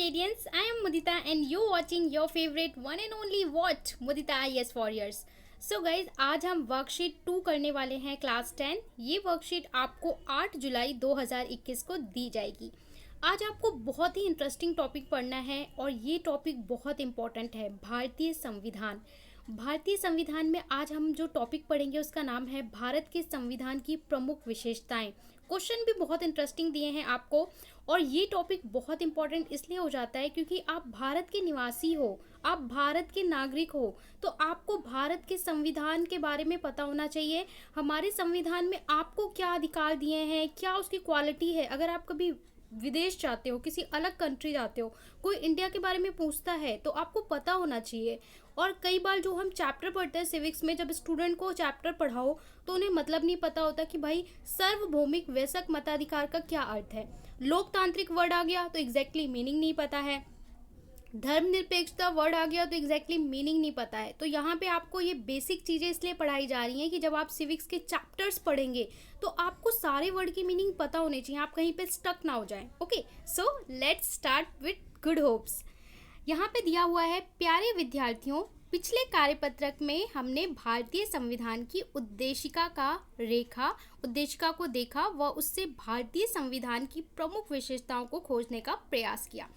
Acadians, I am Mudita and you watching your favorite one and only what Mudita IAS Warriors. So guys आज हम worksheet 2 करने वाले हैं class 10। ये worksheet आपको 8 जुलाई 2021 को दी जाएगी। आज आपको बहुत ही इंटरेस्टिंग टॉपिक पढ़ना है और ये टॉपिक बहुत इंपॉर्टेंट है, भारतीय संविधान। भारतीय संविधान में आज हम जो टॉपिक पढ़ेंगे उसका नाम है भारत के संविधान की प्रमुख विशेषताएं। क्वेश्चन भी बहुत इंटरेस्टिंग दिए हैं आपको और ये टॉपिक बहुत इंपॉर्टेंट इसलिए हो जाता है क्योंकि आप भारत के निवासी हो, आप भारत के नागरिक हो, तो आपको भारत के संविधान के बारे में पता होना चाहिए। हमारे संविधान में आपको क्या अधिकार दिए हैं, क्या उसकी क्वालिटी है। अगर आप कभी विदेश जाते हो, किसी अलग कंट्री जाते हो, कोई इंडिया के बारे में पूछता है तो आपको पता होना चाहिए। और कई बार जो हम चैप्टर पढ़ते हैं सिविक्स में, जब स्टूडेंट को चैप्टर पढ़ाओ तो उन्हें मतलब नहीं पता होता कि भाई सार्वभौमिक वयस्क मताधिकार का क्या अर्थ है। लोकतांत्रिक वर्ड आ गया तो एग्जैक्टली मीनिंग नहीं पता है, धर्मनिरपेक्षता वर्ड आ गया तो एग्जैक्टली मीनिंग नहीं पता है। तो यहाँ पे आपको ये बेसिक चीज़ें इसलिए पढ़ाई जा रही हैं कि जब आप सिविक्स के चैप्टर्स पढ़ेंगे तो आपको सारे वर्ड की मीनिंग पता होने चाहिए, आप कहीं पे स्टक ना हो जाएं। Okay, so let's start with good hopes. यहाँ पे दिया हुआ है, प्यारे विद्यार्थियों, पिछले कार्यपत्रक में हमने भारतीय संविधान की उद्देशिका को देखा व उससे भारतीय संविधान की प्रमुख विशेषताओं को खोजने का प्रयास किया।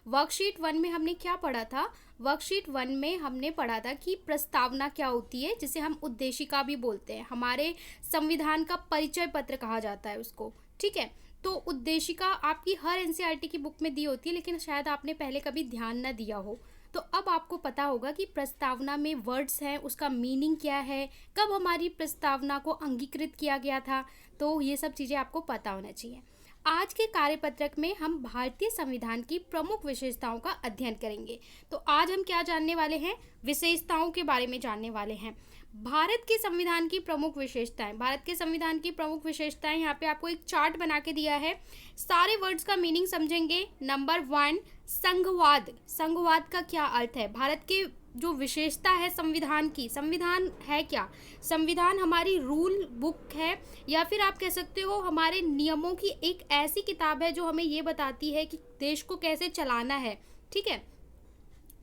वर्कशीट 1 में हमने क्या पढ़ा था? वर्कशीट 1 में हमने पढ़ा था कि प्रस्तावना क्या होती है, जिसे हम उद्देशिका भी बोलते हैं। हमारे संविधान का परिचय पत्र कहा जाता है उसको, ठीक है। तो उद्देशिका आपकी हर एनसीईआरटी की बुक में दी होती है, लेकिन शायद आपने पहले कभी ध्यान न दिया हो। तो अब आपको पता होगा कि प्रस्तावना में वर्ड्स हैं, उसका मीनिंग क्या है, कब हमारी प्रस्तावना को अंगीकृत किया गया था। तो ये सब चीज़ें आपको पता होना चाहिए। आज के कार्यपत्रक में हम भारतीय संविधान की प्रमुख विशेषताओं का अध्ययन करेंगे। तो आज हम क्या जानने वाले हैं? विशेषताओं के बारे में जानने वाले हैं। भारत के संविधान की प्रमुख विशेषताएं। भारत के संविधान की प्रमुख विशेषताएं, यहाँ पे आपको एक चार्ट बना के दिया है। सारे वर्ड्स का मीनिंग समझेंगे। नंबर 1, संघवाद। संघवाद का क्या अर्थ है? भारत के जो विशेषता है संविधान की, संविधान है क्या? संविधान हमारी रूल बुक है, या फिर आप कह सकते हो हमारे नियमों की एक ऐसी किताब है जो हमें ये बताती है कि देश को कैसे चलाना है, ठीक है।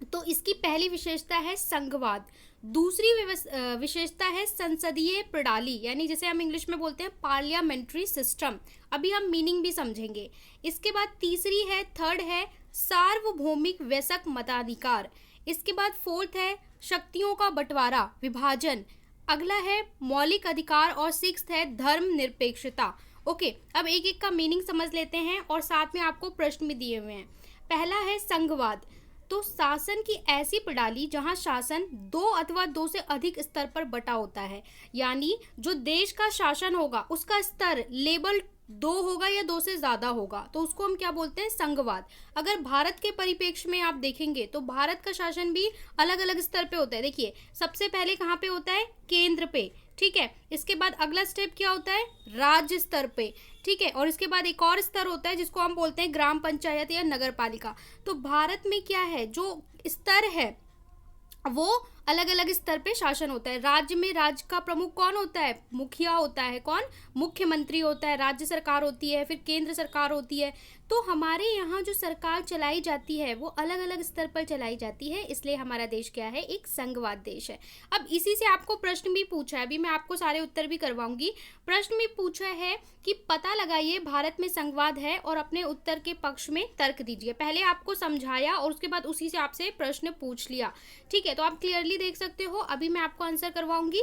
तो इसकी पहली विशेषता है संघवाद। दूसरी विशेषता है संसदीय प्रणाली, यानी जिसे हम इंग्लिश में बोलते हैं पार्लियामेंट्री सिस्टम। अभी हम मीनिंग भी समझेंगे। इसके बाद तीसरी है, थर्ड है सार्वभौमिक वयस्क मताधिकार। इसके बाद फोर्थ है शक्तियों का बंटवारा, विभाजन। अगला है मौलिक अधिकार और सिक्स्थ है धर्मनिरपेक्षता। ओके, अब एक एक का मीनिंग समझ लेते हैं और साथ में आपको प्रश्न भी दिए हुए हैं। पहला है संघवाद। तो शासन की ऐसी प्रणाली जहां शासन 2 अथवा 2 से अधिक स्तर पर बटा होता है, यानी जो देश का शासन होगा उसका स्तर लेवल 2 होगा या 2 से ज़्यादा होगा, तो उसको हम क्या बोलते हैं? संघवाद। अगर भारत के परिप्रेक्ष्य में आप देखेंगे तो भारत का शासन भी अलग अलग स्तर पे होता है। देखिए, सबसे पहले कहाँ पे होता है? केंद्र पे, ठीक है। इसके बाद अगला स्टेप क्या होता है? राज्य स्तर पे, ठीक है। और इसके बाद एक और स्तर होता है जिसको हम बोलते हैं ग्राम पंचायत या नगर पालिका। तो भारत में क्या है, जो स्तर है वो अलग अलग स्तर पे शासन होता है। राज्य में राज्य का प्रमुख कौन होता है? मुखिया होता है। कौन? मुख्यमंत्री होता है। राज्य सरकार होती है, फिर केंद्र सरकार होती है। तो हमारे यहाँ जो सरकार चलाई जाती है वो अलग अलग स्तर पर चलाई जाती है, इसलिए हमारा देश क्या है? एक संघवाद देश है। अब इसी से आपको प्रश्न भी पूछा है, अभी मैं आपको सारे उत्तर भी करवाऊंगी। प्रश्न भी पूछा है कि पता लगाइए भारत में संघवाद है और अपने उत्तर के पक्ष में तर्क दीजिए। पहले आपको समझाया और उसके बाद उसी से आपसे प्रश्न पूछ लिया, ठीक है। तो आप क्लियरली देख सकते हो। अभी मैं आपको आंसर करवाऊंगी।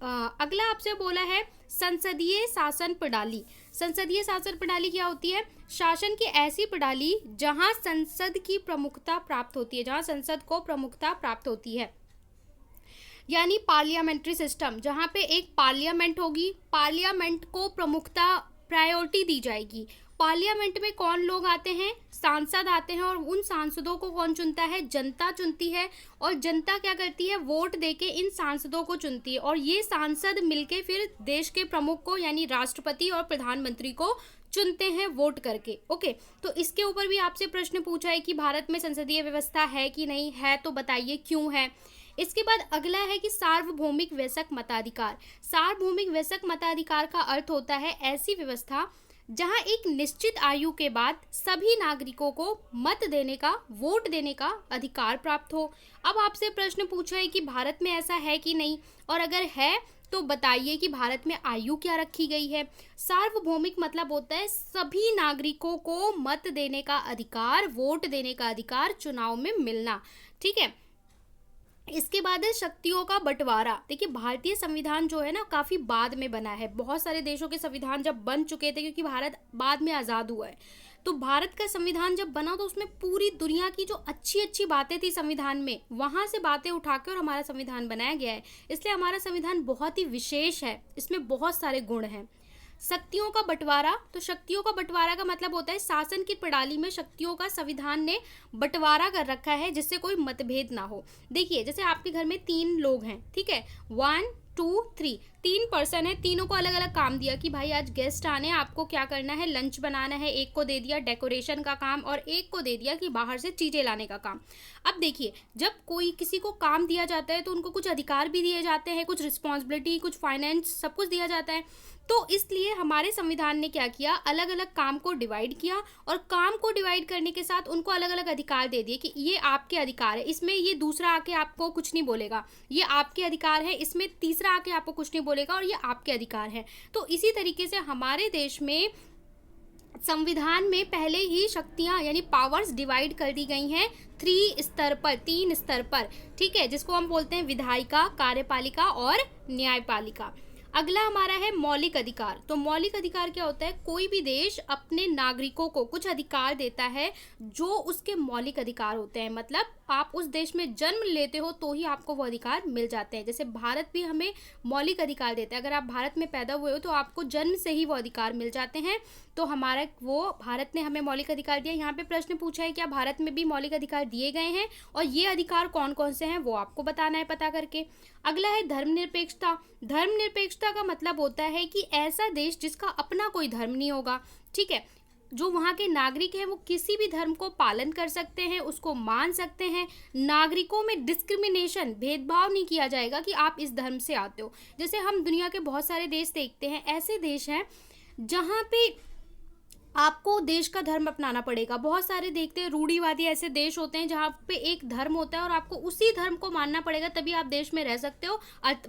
अगला आपसे बोला है संसदीय शासन प्रणाली। संसदीय शासन प्रणाली क्या होती है? शासन की ऐसी प्रणाली जहां संसद की प्रमुखता प्राप्त होती है, जहां संसद को प्रमुखता प्राप्त होती है, यानी पार्लियामेंट्री सिस्टम, जहां पे एक पार्लियामेंट होगी, पार्लियामेंट को प्रमुखता प्रायोरिटी दी जाएगी। पार्लियामेंट में कौन लोग आते हैं? सांसद आते हैं, और उन सांसदों को कौन चुनता है? जनता चुनती है। और जनता क्या करती है? वोट देके इन सांसदों को चुनती है, और ये सांसद मिलके फिर देश के प्रमुख को, यानी राष्ट्रपति और प्रधानमंत्री को चुनते हैं वोट करके। ओके, तो इसके ऊपर भी आपसे प्रश्न पूछा है कि भारत में संसदीय व्यवस्था है कि नहीं है, तो बताइए क्यों है। इसके बाद अगला है कि सार्वभौमिक वयस्क मताधिकार। सार्वभौमिक वयस्क मताधिकार का अर्थ होता है ऐसी व्यवस्था जहां एक निश्चित आयु के बाद सभी नागरिकों को मत देने का, वोट देने का अधिकार प्राप्त हो। अब आपसे प्रश्न पूछा है कि भारत में ऐसा है कि नहीं, और अगर है तो बताइए कि भारत में आयु क्या रखी गई है। सार्वभौमिक मतलब होता है सभी नागरिकों को मत देने का अधिकार, वोट देने का अधिकार, चुनाव में मिलना। ठीक है, इसके बाद है शक्तियों का बंटवारा। देखिए भारतीय संविधान जो है ना काफ़ी बाद में बना है। बहुत सारे देशों के संविधान जब बन चुके थे, क्योंकि भारत बाद में आज़ाद हुआ है, तो भारत का संविधान जब बना तो उसमें पूरी दुनिया की जो अच्छी अच्छी बातें थी संविधान में, वहाँ से बातें उठा के और हमारा संविधान बनाया गया है। इसलिए हमारा संविधान बहुत ही विशेष है, इसमें बहुत सारे गुण हैं। शक्तियों का बंटवारा, तो शक्तियों का बंटवारा का मतलब होता है शासन की प्रणाली में शक्तियों का संविधान ने बंटवारा कर रखा है जिससे कोई मतभेद ना हो। देखिए जैसे आपके घर में 3 लोग हैं, ठीक है, 1 2 3, 3 पर्सन है, तीनों को अलग अलग काम दिया कि भाई आज गेस्ट आने, आपको क्या करना है, लंच बनाना है। एक को दे दिया डेकोरेशन का काम और एक को दे दिया कि बाहर से चीज़ें लाने का काम। अब देखिए जब कोई किसी को काम दिया जाता है तो उनको कुछ अधिकार भी दिए जाते हैं, कुछ रिस्पॉन्सिबिलिटी, कुछ फाइनेंस, सब कुछ दिया जाता है। तो इसलिए हमारे संविधान ने क्या किया, अलग अलग काम को डिवाइड किया, और काम को डिवाइड करने के साथ उनको अलग अलग अधिकार दे दिए कि ये आपके अधिकार है, इसमें ये दूसरा आके आपको कुछ नहीं बोलेगा, ये आपके अधिकार है, इसमें तीसरा आके आपको कुछ नहीं बोलेगा, और ये आपके अधिकार है। तो इसी तरीके से हमारे देश में संविधान में पहले ही शक्तियां यानी पावर्स डिवाइड कर दी गई हैं 3 स्तर पर, 3 स्तर पर। ठीक है, जिसको हम बोलते हैं विधायिका, कार्यपालिका और न्यायपालिका। अगला हमारा है मौलिक अधिकार। तो मौलिक अधिकार क्या होता है, कोई भी देश अपने नागरिकों को कुछ अधिकार देता है जो उसके मौलिक अधिकार होते हैं। मतलब आप उस देश में जन्म लेते हो तो ही आपको वो अधिकार मिल जाते हैं। जैसे भारत भी हमें मौलिक अधिकार देता है, अगर आप भारत में पैदा हुए हो तो आपको जन्म से ही वो अधिकार मिल जाते हैं। तो हमारा वो भारत ने हमें मौलिक अधिकार दिया। यहाँ पे प्रश्न पूछा है क्या भारत में भी मौलिक अधिकार दिए गए हैं, और ये अधिकार कौन कौन से हैं वो आपको बताना है पता करके। अगला है धर्मनिरपेक्षता। धर्मनिरपेक्षता का मतलब होता है कि ऐसा देश जिसका अपना कोई धर्म नहीं होगा। ठीक है, जो वहाँ के नागरिक हैं वो किसी भी धर्म को पालन कर सकते हैं, उसको मान सकते हैं। नागरिकों में डिस्क्रिमिनेशन, भेदभाव नहीं किया जाएगा कि आप इस धर्म से आते हो। जैसे हम दुनिया के बहुत सारे देश देखते हैं, ऐसे देश हैं जहाँ पे आपको देश का धर्म अपनाना पड़ेगा। बहुत सारे देखते हैं रूढ़िवादी ऐसे देश होते हैं जहाँ पे एक धर्म होता है और आपको उसी धर्म को मानना पड़ेगा तभी आप देश में रह सकते हो,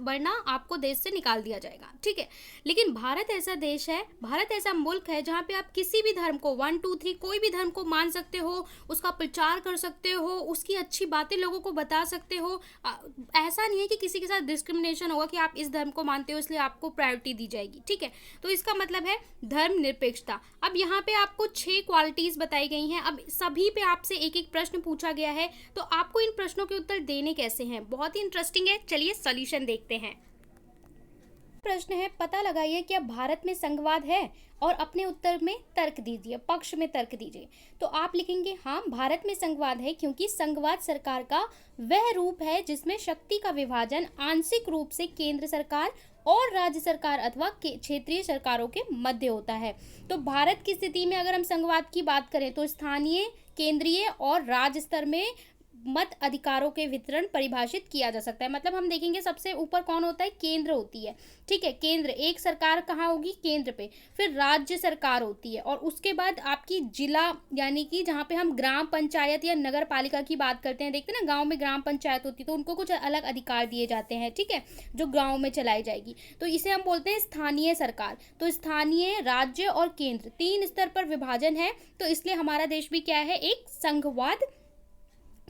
वरना आपको देश से निकाल दिया जाएगा। ठीक है, लेकिन भारत ऐसा देश है, भारत ऐसा मुल्क है जहाँ पे आप किसी भी धर्म को 1 2 3 कोई भी धर्म को मान सकते हो, उसका प्रचार कर सकते हो, उसकी अच्छी बातें लोगों को बता सकते हो। ऐसा नहीं है कि किसी के साथ डिस्क्रिमिनेशन होगा कि आप इस धर्म को मानते हो इसलिए आपको प्रायोरिटी दी जाएगी। ठीक है, तो इसका मतलब है धर्मनिरपेक्षता। अब यहाँ पे आपको 6 क्वालिटीज बताई गई हैं। अब सभी पे आपसे एक एक प्रश्न पूछा गया है, तो आपको इन प्रश्नों के उत्तर देने कैसे हैं, बहुत ही इंटरेस्टिंग है। चलिए सॉल्यूशन देखते हैं। प्रश्न है, पता लगाइए क्या भारत में संघवाद है, और अपने उत्तर में तर्क दीजिए, पक्ष में तर्क दीजिए। तो आप लिखेंगे हाँ भारत में संघवाद है, क्योंकि संघवाद सरकार का वह रूप है जिसमें शक्ति का विभाजन आंशिक रूप से केंद्र सरकार और राज्य सरकार अथवा क्षेत्रीय सरकारों के मध्य होता है। तो भारत की स्थिति में अगर हम संघवाद की बात करें तो स्थानीय, केंद्रीय और राज्य स्तर में मत अधिकारों के वितरण परिभाषित किया जा सकता है। मतलब हम देखेंगे सबसे ऊपर कौन होता है, केंद्र होती है। ठीक है, केंद्र, एक सरकार कहाँ होगी, केंद्र पे, फिर राज्य सरकार होती है, और उसके बाद आपकी जिला यानी कि जहाँ पे हम ग्राम पंचायत या नगर पालिका की बात करते हैं, देखते हैं ना गांव में ग्राम पंचायत होती है तो उनको कुछ अलग अधिकार दिए जाते हैं। ठीक है, जो गाँव में चलाई जाएगी, तो इसे हम बोलते हैं स्थानीय सरकार। तो स्थानीय, राज्य और केंद्र 3 स्तर पर विभाजन है, तो इसलिए हमारा देश भी क्या है, एक संघवाद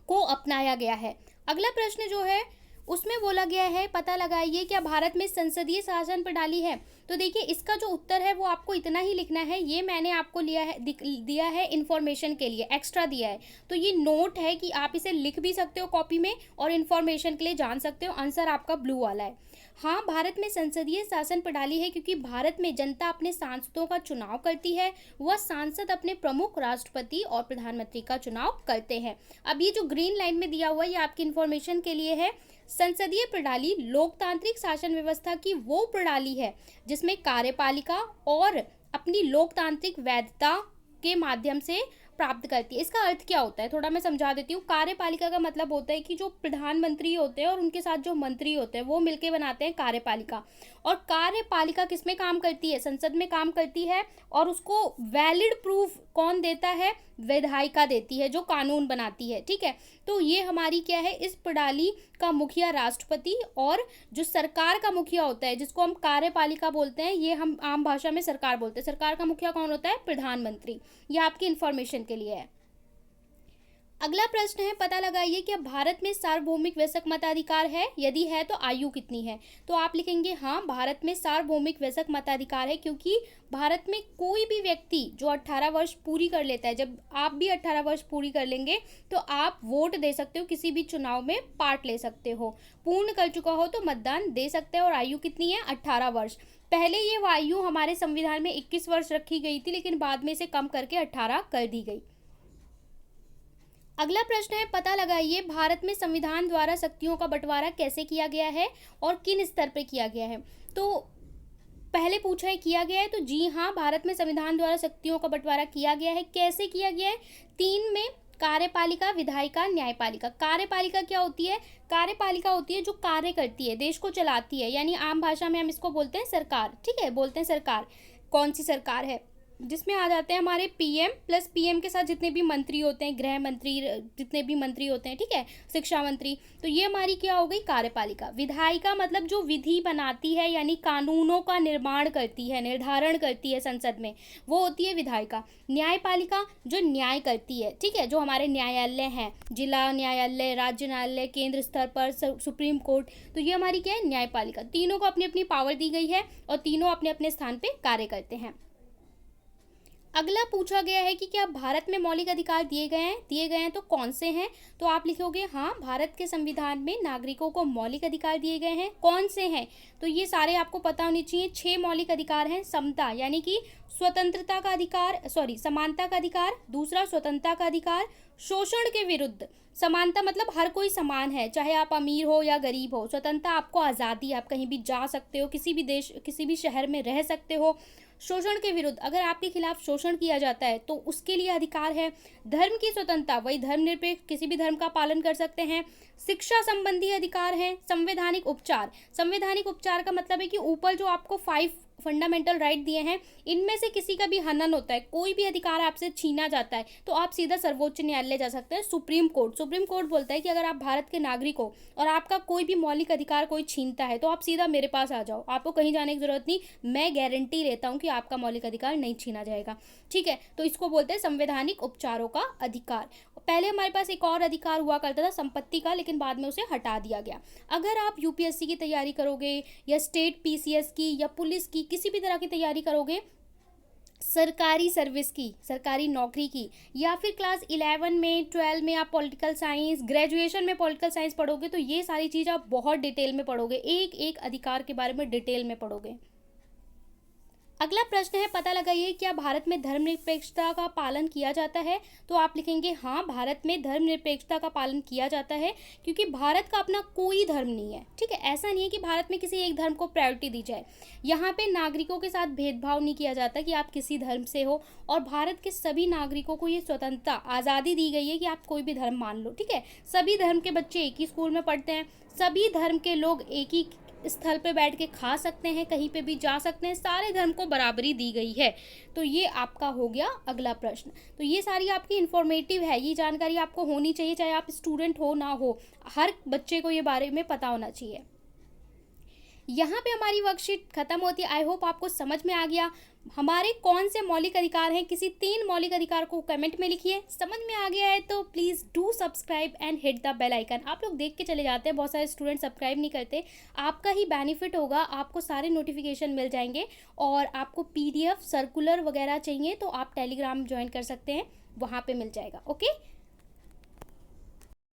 को अपनाया गया है। अगला प्रश्न जो है उसमें बोला गया है, पता लगाइए क्या भारत में संसदीय शासन प्रणाली है। तो देखिए इसका जो उत्तर है वो आपको इतना ही लिखना है, ये मैंने आपको दिया है इन्फॉर्मेशन के लिए, एक्स्ट्रा दिया है। तो ये नोट है कि आप इसे लिख भी सकते हो कॉपी में और इन्फॉर्मेशन के लिए जान सकते हो। आंसर आपका ब्लू वाला है। हाँ भारत में संसदीय शासन प्रणाली है, क्योंकि भारत में जनता अपने सांसदों का चुनाव करती है, वह सांसद अपने प्रमुख राष्ट्रपति और प्रधानमंत्री का चुनाव करते हैं। अब ये जो ग्रीन लाइन में दिया हुआ है ये आपकी इन्फॉर्मेशन के लिए है। संसदीय प्रणाली लोकतांत्रिक शासन व्यवस्था की वो प्रणाली है जिसमें कार्यपालिका और अपनी लोकतांत्रिक वैधता के माध्यम से प्राप्त करती है। इसका अर्थ क्या होता है, थोड़ा मैं समझा देती हूँ। कार्यपालिका का मतलब होता है कि जो प्रधानमंत्री होते हैं और उनके साथ जो मंत्री होते हैं वो मिलके बनाते हैं कार्यपालिका। और कार्यपालिका किस में काम करती है, संसद में काम करती है। और उसको वैलिड प्रूफ कौन देता है, विधायिका देती है जो कानून बनाती है, ठीक है। तो ये हमारी क्या है, इस प्रणाली का मुखिया राष्ट्रपति, और जो सरकार का मुखिया होता है जिसको हम कार्यपालिका बोलते हैं, ये हम आम भाषा में सरकार बोलते हैं। सरकार का मुखिया कौन होता है, प्रधानमंत्री। ये आपकी इंफॉर्मेशन के लिए है। अगला प्रश्न है, पता लगाइए कि भारत में सार्वभौमिक वयस्क मताधिकार है, यदि है तो आयु कितनी है। तो आप लिखेंगे हाँ, भारत में सार्वभौमिक वयस्क मताधिकार है, क्योंकि भारत में कोई भी व्यक्ति जो 18 वर्ष पूरी कर लेता है, जब आप भी 18 वर्ष पूरी कर लेंगे तो आप वोट दे सकते हो, किसी भी चुनाव में पार्ट ले सकते हो। पूर्ण कर चुका हो तो मतदान दे सकते हो। और आयु कितनी है, 18 वर्ष। पहले ये आयु हमारे संविधान में 21 वर्ष रखी गई थी, लेकिन बाद में इसे कम करके 18 कर दी गई। अगला प्रश्न है, पता लगाइए भारत में संविधान द्वारा शक्तियों का बंटवारा कैसे किया गया है और किन स्तर पर किया गया है। तो पहले पूछा है किया गया है, तो जी हाँ, भारत में संविधान द्वारा शक्तियों का बंटवारा किया गया है। कैसे किया गया है, 3 में, कार्यपालिका, विधायिका, न्यायपालिका। कार्यपालिका क्या होती है, कार्यपालिका होती है जो कार्य करती है, देश को चलाती है, यानी आम भाषा में हम इसको बोलते हैं सरकार, ठीक है, बोलते हैं सरकार। कौन सी सरकार है, जिसमें आ जाते हैं हमारे पीएम, प्लस पीएम के साथ जितने भी मंत्री होते हैं, गृह मंत्री, जितने भी मंत्री होते हैं, ठीक है, शिक्षा मंत्री। तो ये हमारी क्या हो गई, कार्यपालिका। विधायिका मतलब जो विधि बनाती है, यानी कानूनों का निर्माण करती है, निर्धारण करती है संसद में, वो होती है विधायिका। न्यायपालिका जो न्याय करती है, ठीक है, जो हमारे न्यायालय हैं, जिला न्यायालय, राज्य न्यायालय, केंद्र स्तर पर सुप्रीम कोर्ट, तो ये हमारी क्या है, न्यायपालिका। तीनों को अपनी अपनी पावर दी गई है और तीनों अपने अपने स्थान पर कार्य करते हैं। अगला पूछा गया है कि क्या भारत में मौलिक अधिकार दिए गए हैं तो कौन से हैं। तो आप लिखोगे हाँ, भारत के संविधान में नागरिकों को मौलिक अधिकार दिए गए हैं। कौन से हैं, तो ये सारे आपको पता होने चाहिए। 6 मौलिक अधिकार हैं। समता यानी कि स्वतंत्रता का अधिकार, समानता का अधिकार। दूसरा, स्वतंत्रता का अधिकार। शोषण के विरुद्ध, समानता मतलब हर कोई समान है, चाहे आप अमीर हो या गरीब हो। स्वतंत्रता आपको आज़ादी, आप कहीं भी जा सकते हो, किसी भी देश, किसी भी शहर में रह सकते हो। शोषण के विरुद्ध, अगर आपके खिलाफ शोषण किया जाता है तो उसके लिए अधिकार है। धर्म की स्वतंत्रता, वही धर्मनिरपेक्ष, किसी भी धर्म का पालन कर सकते हैं। शिक्षा संबंधी अधिकार है। संवैधानिक उपचार, संवैधानिक उपचार का मतलब है कि ऊपर जो आपको 5 फंडामेंटल राइट दिए हैं, इनमें से किसी का भी हनन होता है, कोई भी अधिकार आपसे छीना जाता है, तो आप सीधा सर्वोच्च न्यायालय जा सकते हैं। सुप्रीम कोर्ट बोलता है कि अगर आप भारत के नागरिक हो और आपका कोई भी मौलिक अधिकार कोई छीनता है, तो आप सीधा मेरे पास आ जाओ, आपको कहीं जाने की जरूरत नहीं, मैं गारंटी लेता हूँ कि आपका मौलिक अधिकार नहीं छीना जाएगा, ठीक है। तो इसको बोलते हैं संवैधानिक उपचारों का अधिकार। पहले हमारे पास एक और अधिकार हुआ करता था संपत्ति का, लेकिन बाद में उसे हटा दिया गया। अगर आप यूपीएससी की तैयारी करोगे या स्टेट पीसीएस की या पुलिस की, किसी भी तरह की तैयारी करोगे, सरकारी सर्विस की, सरकारी नौकरी की, या फिर क्लास 11 में 12 में आप पॉलिटिकल साइंस, ग्रेजुएशन में पॉलिटिकल साइंस पढ़ोगे, तो ये सारी चीज़ आप बहुत डिटेल में पढ़ोगे, एक एक अधिकार के बारे में डिटेल में पढ़ोगे। अगला प्रश्न है, पता लगाइए क्या भारत में धर्मनिरपेक्षता का पालन किया जाता है। तो आप लिखेंगे हाँ, भारत में धर्मनिरपेक्षता का पालन किया जाता है, क्योंकि भारत का अपना कोई धर्म नहीं है, ठीक है। ऐसा नहीं है कि भारत में किसी एक धर्म को प्रायोरिटी दी जाए। यहाँ पे नागरिकों के साथ भेदभाव नहीं किया जाता कि आप किसी धर्म से हो, और भारत के सभी नागरिकों को ये स्वतंत्रता, आज़ादी दी गई है कि आप कोई भी धर्म मान लो, ठीक है। सभी धर्म के बच्चे एक ही स्कूल में पढ़ते हैं, सभी धर्म के लोग एक ही स्थल पे बैठ के खा सकते हैं, कहीं पे भी जा सकते हैं, सारे धर्म को बराबरी दी गई है। तो ये आपका हो गया अगला प्रश्न। तो ये सारी आपकी इन्फॉर्मेटिव है, ये जानकारी आपको होनी चाहिए, चाहे आप स्टूडेंट हो ना हो, हर बच्चे को ये बारे में पता होना चाहिए। यहाँ पे हमारी वर्कशीट खत्म होती है। आई होप आपको समझ में आ गया हमारे कौन से मौलिक अधिकार हैं। किसी 3 मौलिक अधिकार को कमेंट में लिखिए। समझ में आ गया है तो please do subscribe and hit the bell icon. आप लोग देख के चले जाते हैं, बहुत सारे स्टूडेंट सब्सक्राइब नहीं करते। आपका ही बेनिफिट होगा, आपको सारे नोटिफिकेशन मिल जाएंगे। और आपको PDF सर्कुलर वगैरह चाहिए तो आप टेलीग्राम ज्वाइन कर सकते हैं, वहाँ पर मिल जाएगा। ओके।